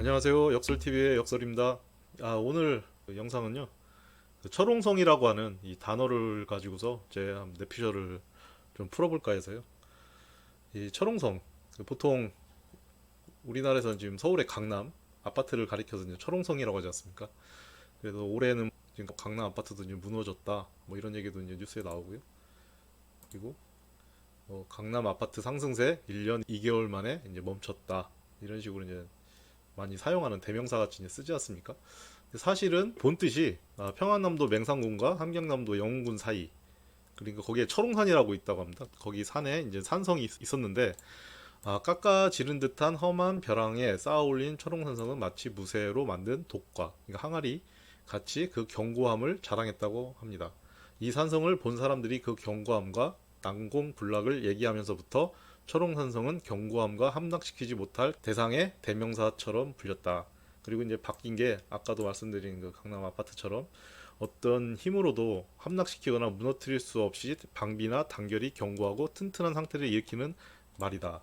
안녕하세요. 역설TV의 역설입니다. 오늘 그 영상은요. 그 철옹성이라고 하는 이 단어를 가지고서 제 뇌피셜을 좀 풀어볼까 해서요. 이 철옹성, 보통 우리나라에서는 지금 서울의 강남 아파트를 가리켜서 이제 철옹성이라고 하지 않습니까? 그래서 올해는 지금 강남 아파트도 이제 무너졌다. 뭐 이런 얘기도 이제 뉴스에 나오고요. 그리고 강남 아파트 상승세 1년 2개월 만에 이제 멈췄다. 이런 식으로 이제 많이 사용하는 대명사 같이 이제 쓰지 않습니까? 사실은 본 뜻이 평안남도 맹산군과 함경남도 영흥군 사이, 그러니까 거기에 철옹산이라고 있다고 합니다. 거기 산에 이제 산성이 있었는데 깎아지른 듯한 험한 벼랑에 쌓아올린 철옹산성은 마치 무쇠로 만든 독과, 그러니까 항아리 같이 그 견고함을 자랑했다고 합니다. 이 산성을 본 사람들이 그 견고함과 난공불락을 얘기하면서부터 철옹산성은 견고함과 함락시키지 못할 대상의 대명사처럼 불렸다. 그리고 이제 바뀐 게 아까도 말씀드린 그 강남 아파트처럼 어떤 힘으로도 함락시키거나 무너뜨릴 수 없이 방비나 단결이 견고하고 튼튼한 상태를 일으키는 말이다.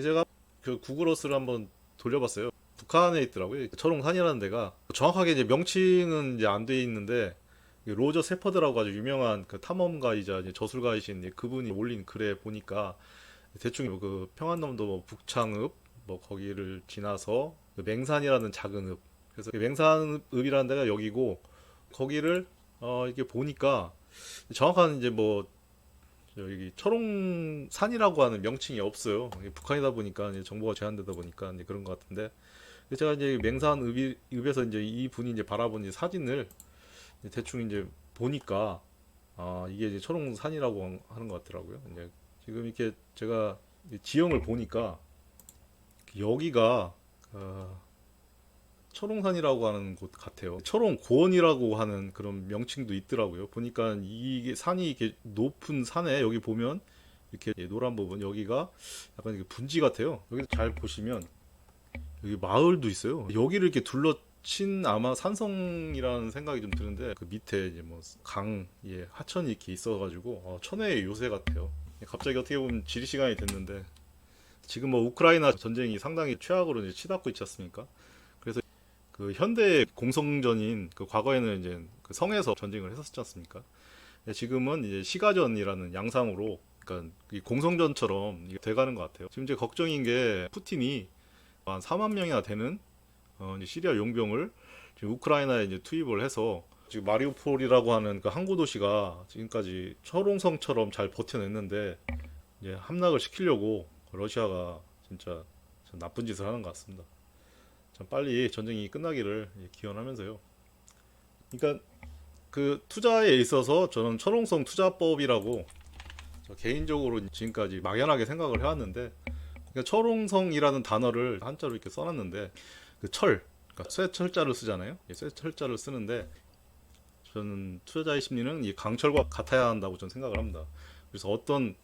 제가 그 구글어스를 한번 돌려봤어요. 북한에 있더라고요. 철옹산이라는 데가 정확하게 이제 명칭은 이제 안 돼 있는데 로저 세퍼드라고 아주 유명한 그 탐험가이자 이제 저술가이신 그분이 올린 글에 보니까 대충 그 평안남도 뭐 북창읍 뭐 거기를 지나서 그 맹산이라는 작은 읍, 그래서 그 맹산읍이라는 데가 여기고 거기를 이게 보니까 정확한 이제 뭐 여기 철옹산이라고 하는 명칭이 없어요. 이게 북한이다 보니까 이제 정보가 제한되다 보니까 이제 그런 것 같은데, 제가 이제 맹산읍에서 이제 이 분이 이제 바라본 이제 사진을 대충 이제 보니까 이게 이제 철옹산이라고 하는 것 같더라고요. 이제 지금 이렇게 제가 지형을 보니까 여기가 철옹산이라고 하는 곳 같아요. 철옹고원이라고 하는 그런 명칭도 있더라고요. 보니까 이게 산이 이렇게 높은 산에 여기 보면 이렇게 노란 부분 여기가 약간 이렇게 분지 같아요. 여기서 잘 보시면 여기 마을도 있어요. 여기를 이렇게 둘러친 아마 산성이라는 생각이 좀 드는데 그 밑에 이제 뭐 강, 하천이 이렇게 있어가지고 천혜의 요새 같아요. 갑자기 어떻게 보면 지리 시간이 됐는데 지금 뭐 우크라이나 전쟁이 상당히 최악으로 이제 치닫고 있지 않습니까? 그래서 그 현대 공성전인 그 과거에는 이제 그 성에서 전쟁을 했었지 않습니까? 지금은 이제 시가전이라는 양상으로 그러니까 이 공성전처럼 이게 돼가는 것 같아요. 지금 이제 걱정인 게 푸틴이 한 4만 명이나 되는 이제 시리아 용병을 지금 우크라이나에 이제 투입을 해서 지금 마리우폴이라고 하는 그 항구 도시가 지금까지 철옹성처럼 잘 버텨냈는데 이제 함락을 시키려고 러시아가 진짜 참 나쁜 짓을 하는 것 같습니다. 참 빨리 전쟁이 끝나기를 기원하면서요. 그러니까 그 투자에 있어서 저는 철옹성 투자법이라고 개인적으로 지금까지 막연하게 생각을 해왔는데, 그러니까 철옹성이라는 단어를 한자로 이렇게 써놨는데 그 그러니까 쇠철자를 쓰잖아요. 쇠철자를 쓰는데 저는 투자자의 심리는 이 강철과 같아야 한다고 저는 생각을 합니다. 그래서 어떤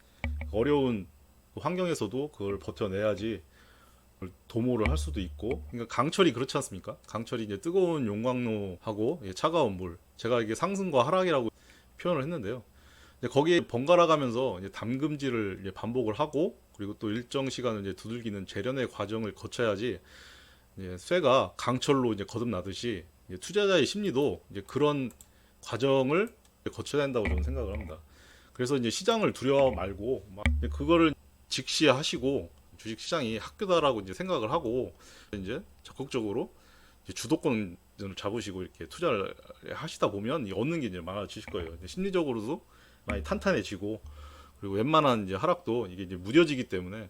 어려운 환경에서도 그걸 버텨내야지 도모를 할 수도 있고, 그러니까 강철이 그렇지 않습니까? 강철이 이제 뜨거운 용광로하고 차가운 물, 제가 이게 상승과 하락이라고 표현을 했는데요. 거기에 번갈아 가면서 이제 담금질을 이제 반복을 하고, 그리고 또 일정 시간을 이제 두들기는 재련의 과정을 거쳐야지 이제 쇠가 강철로 이제 거듭나듯이 이제 투자자의 심리도 이제 그런 과정을 거쳐야 된다고 저는 생각을 합니다. 그래서 이제 시장을 두려워 말고 막 그거를 직시하시고 주식 시장이 학교다라고 이제 생각을 하고 이제 적극적으로 이제 주도권을 잡으시고 이렇게 투자를 하시다 보면 얻는 게 이제 많아지실 거예요. 심리적으로도 많이 탄탄해지고, 그리고 웬만한 이제 하락도 이게 이제 무뎌지기 때문에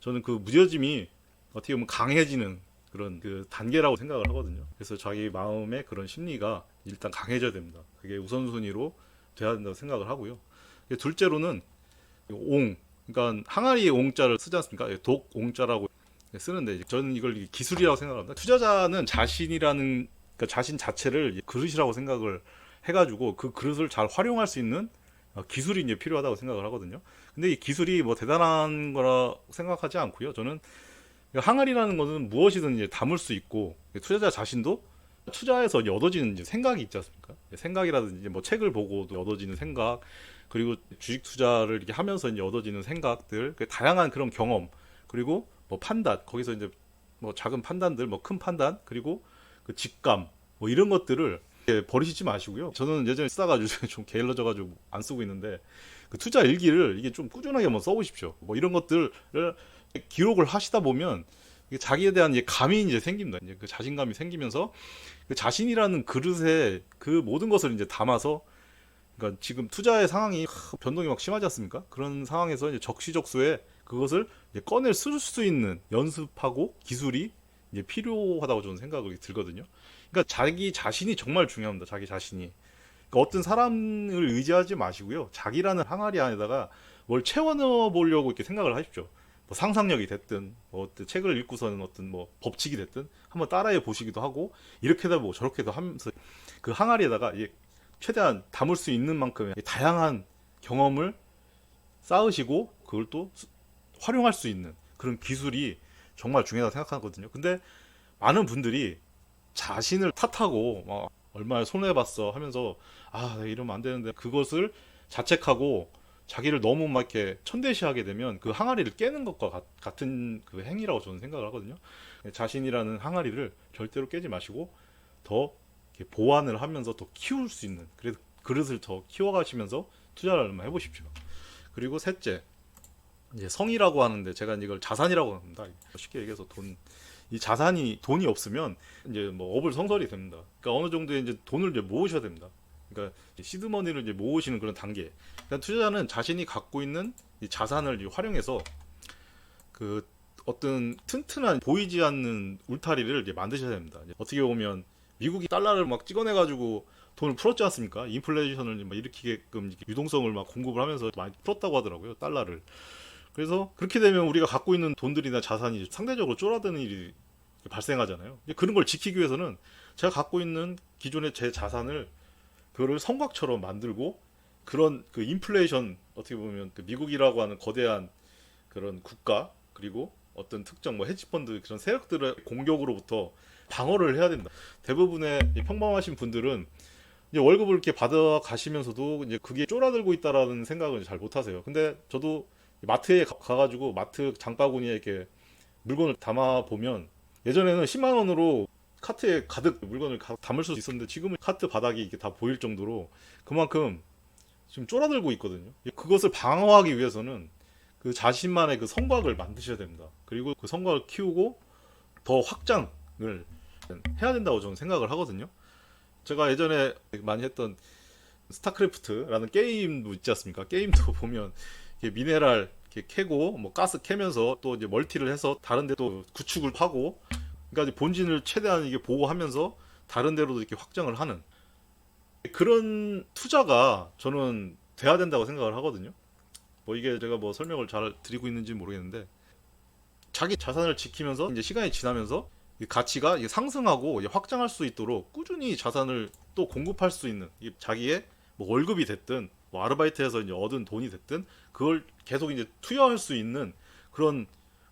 저는 그 무뎌짐이 어떻게 보면 강해지는 그런 그 단계라고 생각을 하거든요. 그래서 자기 마음의 그런 심리가 일단 강해져야 됩니다. 그게 우선순위로 돼야 된다고 생각을 하고요. 둘째로는 옹, 그러니까 항아리의 옹자를 쓰지 않습니까? 독 옹자라고 쓰는데 저는 이걸 기술이라고 생각합니다. 투자자는 자신이라는, 그러니까 자신 자체를 그릇이라고 생각을 해가지고 그 그릇을 잘 활용할 수 있는 기술이 이제 필요하다고 생각을 하거든요. 근데 이 기술이 뭐 대단한 거라 생각하지 않고요. 저는 항아리라는 것은 무엇이든 이제 담을 수 있고, 투자자 자신도 투자에서 이제 얻어지는 이제 생각이 있지 않습니까? 생각이라든지 뭐 책을 보고도 얻어지는 생각, 그리고 주식 투자를 이렇게 하면서 이제 얻어지는 생각들, 다양한 그런 경험, 그리고 뭐 판단, 거기서 이제 뭐 작은 판단들, 뭐 큰 판단, 그리고 그 직감, 뭐 이런 것들을 버리시지 마시고요. 저는 예전에 쓰다가 요즘에 좀 게을러져가지고 안 쓰고 있는데 그 투자 일기를 이게 좀 꾸준하게 한번 써보십시오. 뭐 이런 것들을 기록을 하시다 보면 이게 자기에 대한 이제 감이 이제 생깁니다. 이제 그 자신감이 생기면서 그 자신이라는 그릇에 그 모든 것을 이제 담아서, 그러니까 지금 투자의 상황이 변동이 막 심하지 않습니까? 그런 상황에서 이제 적시적소에 그것을 이제 꺼낼 쓸 수 있는 연습하고 기술이 이제 필요하다고 저는 생각이 들거든요. 그러니까 자기 자신이 정말 중요합니다. 자기 자신이. 그러니까 어떤 사람을 의지하지 마시고요. 자기라는 항아리 안에다가 뭘 채워넣어 보려고 이렇게 생각을 하십시오. 뭐 상상력이 됐든, 뭐 어떤 책을 읽고서는 어떤 뭐 법칙이 됐든 한번 따라해 보시기도 하고, 이렇게도 뭐 저렇게도 하면서 그 항아리에다가 최대한 담을 수 있는 만큼의 다양한 경험을 쌓으시고 그걸 또 활용할 수 있는 그런 기술이 정말 중요하다고 생각하거든요. 근데 많은 분들이 자신을 탓하고 막 얼마나 손해봤어 하면서 아 내가 이러면 안 되는데, 그것을 자책하고 자기를 너무 막 이렇게 천대시하게 되면 그 항아리를 깨는 것과 같은 그 행위라고 저는 생각을 하거든요. 자신이라는 항아리를 절대로 깨지 마시고 더 이렇게 보완을 하면서 더 키울 수 있는, 그래서 그릇을 더 키워가시면서 투자를 한번 해보십시오. 그리고 셋째, 이제 성이라고 하는데 제가 이걸 자산이라고 합니다. 쉽게 얘기해서 이 자산이 돈이 없으면 이제 뭐 어불성설이 됩니다. 그러니까 어느 정도의 이제 돈을 이제 모으셔야 됩니다. 그러니까 시드머니를 이제 모으시는 그런 단계. 그러니까 투자자는 자신이 갖고 있는 이 자산을 이제 활용해서 그 어떤 튼튼한 보이지 않는 울타리를 이제 만드셔야 됩니다. 어떻게 보면 미국이 달러를 막 찍어내가지고 돈을 풀었지 않습니까? 인플레이션을 막 일으키게끔 유동성을 막 공급을 하면서 많이 풀었다고 하더라고요, 달러를. 그래서 그렇게 되면 우리가 갖고 있는 돈들이나 자산이 상대적으로 쫄아드는 일이 발생하잖아요. 그런 걸 지키기 위해서는 제가 갖고 있는 기존의 제 자산을 그거를 성곽처럼 만들고, 그런 그 인플레이션, 어떻게 보면 그 미국이라고 하는 거대한 그런 국가, 그리고 어떤 특정 뭐 헤지펀드 그런 세력들의 공격으로부터 방어를 해야 된다. 대부분의 평범하신 분들은 이제 월급을 이렇게 받아 가시면서도 이제 그게 쫄아들고 있다라는 생각을 잘 못하세요. 근데 저도 마트에 가가지고 마트 장바구니에 이렇게 물건을 담아 보면 예전에는 10만 원으로 카트에 가득 물건을 담을 수 있었는데 지금은 카트 바닥이 이렇게 다 보일 정도로 그만큼 지금 쫄아들고 있거든요. 그것을 방어하기 위해서는 그 자신만의 그 성곽을 만드셔야 됩니다. 그리고 그 성곽을 키우고 더 확장을 해야 된다고 저는 생각을 하거든요. 제가 예전에 많이 했던 스타크래프트라는 게임도 있지 않습니까? 게임도 보면 미네랄 이렇게 캐고 뭐 가스 캐면서 또 이제 멀티를 해서 다른 데도 구축을 하고, 그러니까 이제 본진을 최대한 이게 보호하면서 다른 데로도 이렇게 확장을 하는 그런 투자가 저는 돼야 된다고 생각을 하거든요. 뭐 이게 제가 뭐 설명을 잘 드리고 있는지 모르겠는데, 자기 자산을 지키면서 이제 시간이 지나면서 이 가치가 이게 상승하고 이제 확장할 수 있도록 꾸준히 자산을 또 공급할 수 있는, 자기의 뭐 월급이 됐든 뭐 아르바이트해서 이제 얻은 돈이 됐든 그걸 계속 이제 투여할 수 있는 그런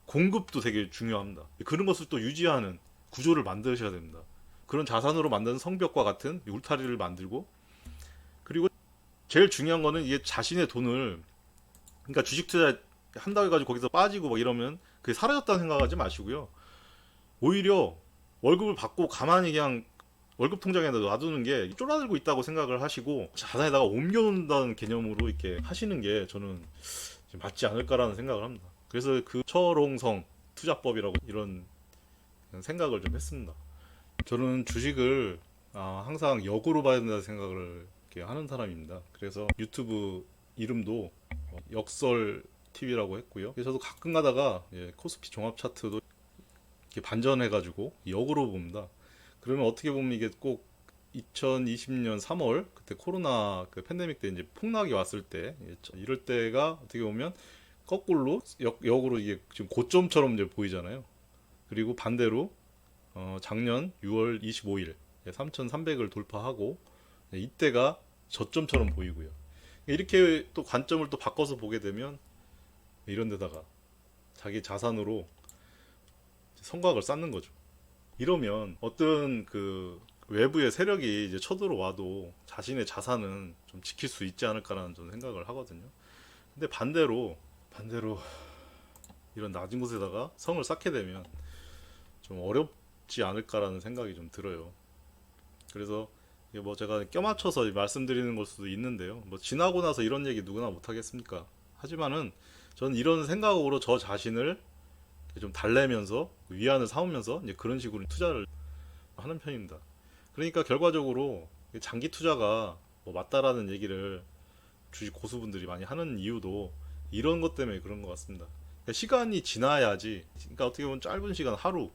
공급도 되게 중요합니다. 그런 것을 또 유지하는 구조를 만드셔야 됩니다. 그런 자산으로 만든 성벽과 같은 울타리를 만들고, 그리고 제일 중요한 거는 이게 자신의 돈을, 그러니까 주식 투자 한다고 해가지고 거기서 빠지고 막 이러면 그게 사라졌다는 생각하지 마시고요. 오히려 월급을 받고 가만히 그냥 월급 통장에 놔두는 게 쫄아들고 있다고 생각을 하시고 자산에다가 옮겨놓는다는 개념으로 이렇게 하시는 게 저는 맞지 않을까라는 생각을 합니다. 그래서 그 철옹성 투자법이라고 이런 생각을 좀 했습니다. 저는 주식을 항상 역으로 봐야 된다는 생각을 이렇게 하는 사람입니다. 그래서 유튜브 이름도 역설 TV라고 했고요. 저도 가끔 가다가 코스피 종합 차트도 이렇게 반전해가지고 역으로 봅니다. 그러면 어떻게 보면 이게 꼭 2020년 3월 그때 코로나 그 팬데믹 때 이제 폭락이 왔을 때 이럴 때가 어떻게 보면 거꾸로 역으로 이게 지금 고점처럼 이제 보이잖아요. 그리고 반대로 작년 6월 25일 3,300을 돌파하고 이때가 저점처럼 보이고요. 이렇게 또 관점을 또 바꿔서 보게 되면 이런 데다가 자기 자산으로 성곽을 쌓는 거죠. 이러면 어떤 그 외부의 세력이 이제 쳐들어와도 자신의 자산은 좀 지킬 수 있지 않을까라는 저는 생각을 하거든요. 근데 반대로 이런 낮은 곳에다가 성을 쌓게 되면 좀 어렵지 않을까라는 생각이 좀 들어요. 그래서 이게 뭐 제가 껴맞춰서 말씀드리는 걸 수도 있는데요. 뭐 지나고 나서 이런 얘기 누구나 못 하겠습니까? 하지만은 저는 이런 생각으로 저 자신을 좀 달래면서 위안을 삼으면서 이제 그런 식으로 투자를 하는 편입니다. 그러니까 결과적으로 장기 투자가 뭐 맞다라는 얘기를 주식 고수분들이 많이 하는 이유도 이런 것 때문에 그런 것 같습니다. 그러니까 시간이 지나야지. 그러니까 어떻게 보면 짧은 시간 하루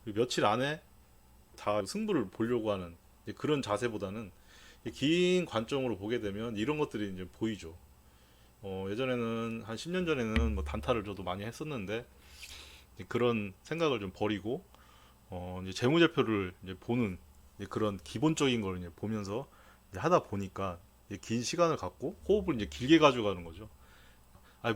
며칠 안에 다 승부를 보려고 하는 그런 자세보다는 긴 관점으로 보게 되면 이런 것들이 이제 보이죠. 예전에는 한 10년 전에는 뭐 단타를 저도 많이 했었는데 그런 생각을 좀 버리고 이제 재무제표를 이제 보는 이제 그런 기본적인 걸 이제 보면서 이제 하다 보니까 이제 긴 시간을 갖고 호흡을 이제 길게 가져가는 거죠.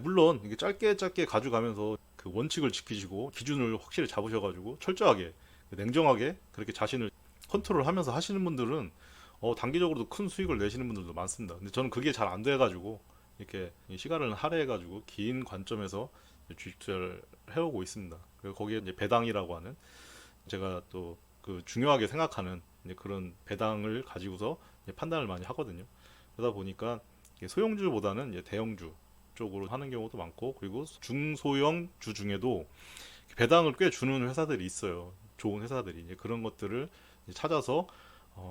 물론 이게 짧게 짧게 가져가면서 그 원칙을 지키시고 기준을 확실히 잡으셔가지고 철저하게 냉정하게 그렇게 자신을 컨트롤하면서 하시는 분들은 단기적으로도 큰 수익을 내시는 분들도 많습니다. 근데 저는 그게 잘 안 돼가지고 이렇게 시간을 할애해가지고 긴 관점에서 주식 투자를 해오고 있습니다. 그리고 거기에 이제 배당이라고 하는 제가 또 그 중요하게 생각하는 이제 그런 배당을 가지고서 이제 판단을 많이 하거든요. 그러다 보니까 소형주보다는 이제 대형주 쪽으로 하는 경우도 많고 그리고 중소형주 중에도 배당을 꽤 주는 회사들이 있어요. 좋은 회사들이 이제 그런 것들을 이제 찾아서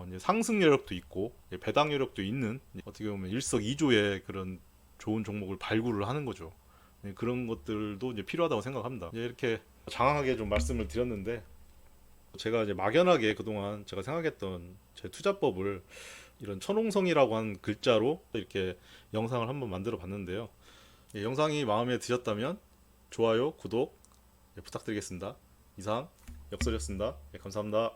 이제 상승 여력도 있고 배당 여력도 있는 어떻게 보면 일석이조의 그런 좋은 종목을 발굴을 하는 거죠. 그런 것들도 이제 필요하다고 생각합니다. 이제 이렇게 장황하게 좀 말씀을 드렸는데 제가 이제 막연하게 그동안 제가 생각했던 제 투자법을 이런 천홍성이라고 한 글자로 이렇게 영상을 한번 만들어 봤는데요. 영상이 마음에 드셨다면 좋아요, 구독 부탁드리겠습니다. 이상 역설이었습니다. 감사합니다.